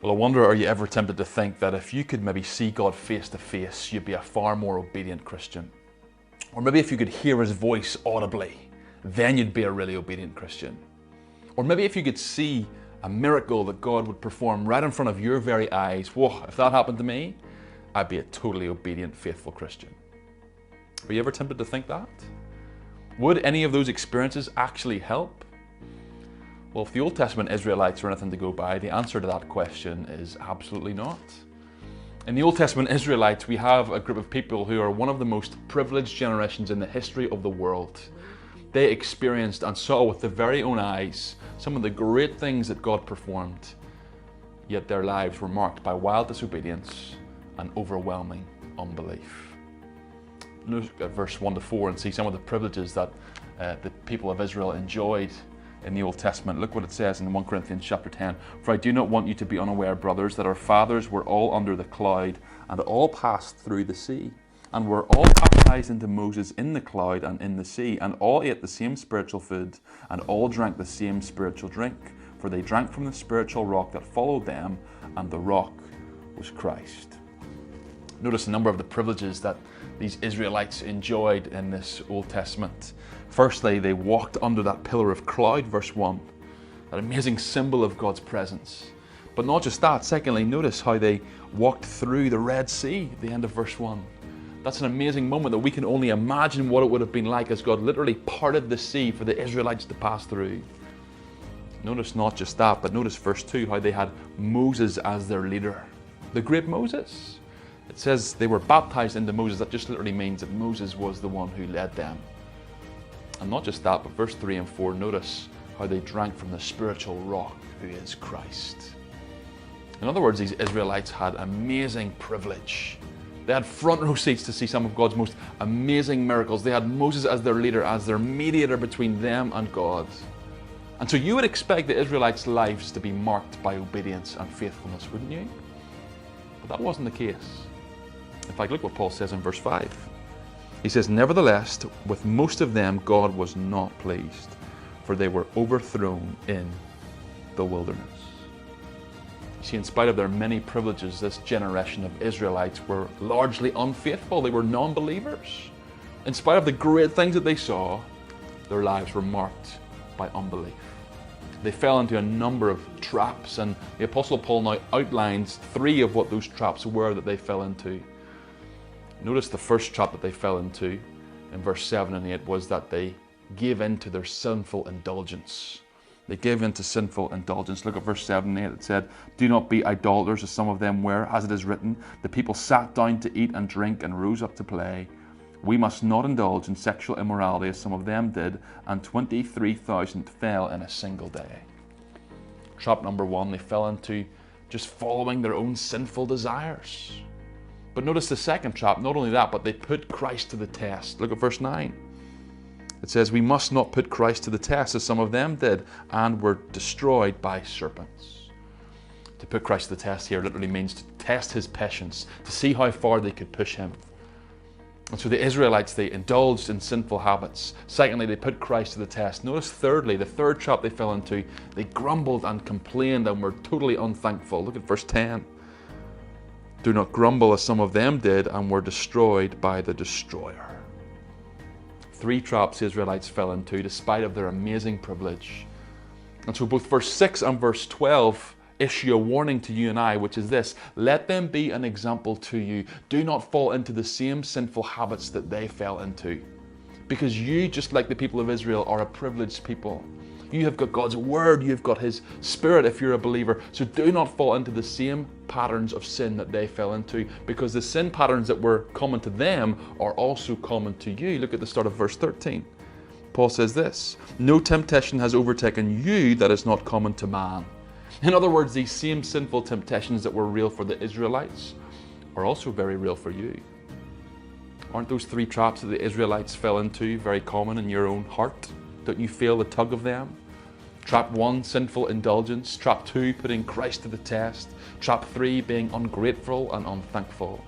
Well, I wonder, are you ever tempted to think that if you could maybe see God face to face, you'd be a far more obedient Christian? Or maybe if you could hear his voice audibly, then you'd be a really obedient Christian. Or maybe if you could see a miracle that God would perform right in front of your very eyes, whoa, if that happened to me, I'd be a totally obedient, faithful Christian. Were you ever tempted to think that? Would any of those experiences actually help? Well, if the Old Testament Israelites are anything to go by, the answer to that question is absolutely not. In the Old Testament Israelites, we have a group of people who are one of the most privileged generations in the history of the world. They experienced and saw with their very own eyes some of the great things that God performed, yet their lives were marked by wild disobedience and overwhelming unbelief. Look at verse 1 to 4 and see some of the privileges that the people of Israel enjoyed in the Old Testament. Look what it says in 1 Corinthians chapter 10. For I do not want you to be unaware, brothers, that our fathers were all under the cloud and all passed through the sea, and were all baptized into Moses in the cloud and in the sea, and all ate the same spiritual food, and all drank the same spiritual drink, for they drank from the spiritual rock that followed them, and the rock was Christ. Notice a number of the privileges that these Israelites enjoyed in this Old Testament. Firstly, they walked under that pillar of cloud, verse 1, that amazing symbol of God's presence. But not just that, secondly, notice how they walked through the Red Sea at the end of verse 1. That's an amazing moment that we can only imagine what it would have been like as God literally parted the sea for the Israelites to pass through. Notice not just that, but notice verse 2, how they had Moses as their leader. The great Moses. It says they were baptized into Moses. That just literally means that Moses was the one who led them. And not just that, but verse 3 and 4, notice how they drank from the spiritual rock who is Christ. In other words, these Israelites had amazing privilege. They had front row seats to see some of God's most amazing miracles. They had Moses as their leader, as their mediator between them and God. And so you would expect the Israelites' lives to be marked by obedience and faithfulness, wouldn't you? But that wasn't the case. In fact, look what Paul says in verse 5. He says, nevertheless, with most of them God was not pleased, for they were overthrown in the wilderness. You see, in spite of their many privileges, this generation of Israelites were largely unfaithful. They were non-believers. In spite of the great things that they saw, their lives were marked by unbelief. They fell into a number of traps, and the Apostle Paul now outlines 3 of what those traps were that they fell into. Notice the first trap that they fell into in verse 7 and 8 was that they gave in to their sinful indulgence. They gave in to sinful indulgence. Look at verse 7 and 8. It said, do not be idolaters as some of them were, as it is written, the people sat down to eat and drink and rose up to play. We must not indulge in sexual immorality as some of them did, and 23,000 fell in a single day. Trap number 1, they fell into just following their own sinful desires. But notice the second trap, not only that, but they put Christ to the test. Look at verse 9. It says, we must not put Christ to the test as some of them did, and were destroyed by serpents. To put Christ to the test here literally means to test his patience, to see how far they could push him. And so the Israelites, they indulged in sinful habits. Secondly, they put Christ to the test. Notice thirdly, the third trap they fell into, they grumbled and complained and were totally unthankful. Look at verse 10. Do not grumble as some of them did and were destroyed by the destroyer. 3 traps the Israelites fell into despite of their amazing privilege. And so both verse 6 and verse 12 issue a warning to you and I, which is this: let them be an example to you. Do not fall into the same sinful habits that they fell into. Because you, just like the people of Israel, are a privileged people. You have got God's word, you've got his spirit if you're a believer. So do not fall into the same patterns of sin that they fell into, because the sin patterns that were common to them are also common to you. Look at the start of verse 13. Paul says this: no temptation has overtaken you that is not common to man. In other words, these same sinful temptations that were real for the Israelites are also very real for you. Aren't those 3 traps that the Israelites fell into very common in your own heart? Don't you feel the tug of them? Trap 1, sinful indulgence. Trap 2, putting Christ to the test. Trap 3, being ungrateful and unthankful.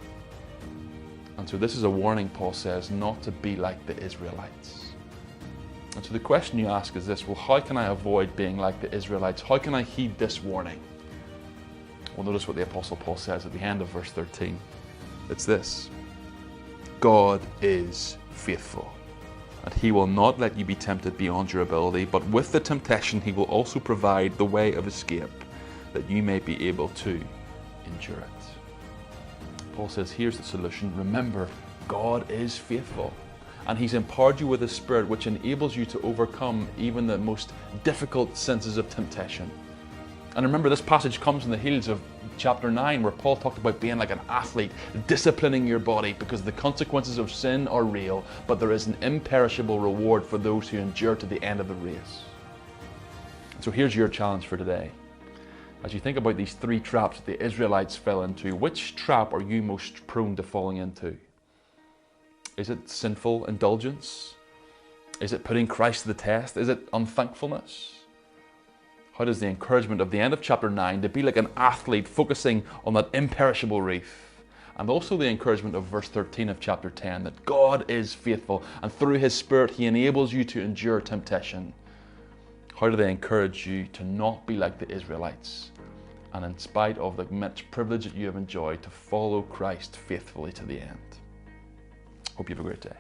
And so this is a warning, Paul says, not to be like the Israelites. And so the question you ask is this: well, how can I avoid being like the Israelites? How can I heed this warning? Well, notice what the Apostle Paul says at the end of verse 13. It's this: God is faithful, and he will not let you be tempted beyond your ability, but with the temptation he will also provide the way of escape, that you may be able to endure it. Paul says, here's the solution. Remember, God is faithful, and he's empowered you with his Spirit, which enables you to overcome even the most difficult senses of temptation. And remember, this passage comes in the heels of chapter 9, where Paul talked about being like an athlete, disciplining your body because the consequences of sin are real, but there is an imperishable reward for those who endure to the end of the race. So here's your challenge for today. As you think about these three traps that the Israelites fell into, which trap are you most prone to falling into? Is it sinful indulgence? Is it putting Christ to the test? Is it unthankfulness? How does the encouragement of the end of chapter 9 to be like an athlete focusing on that imperishable wreath, and also the encouragement of verse 13 of chapter 10 that God is faithful and through his Spirit he enables you to endure temptation? How do they encourage you to not be like the Israelites, and in spite of the much privilege that you have enjoyed, to follow Christ faithfully to the end? Hope you have a great day.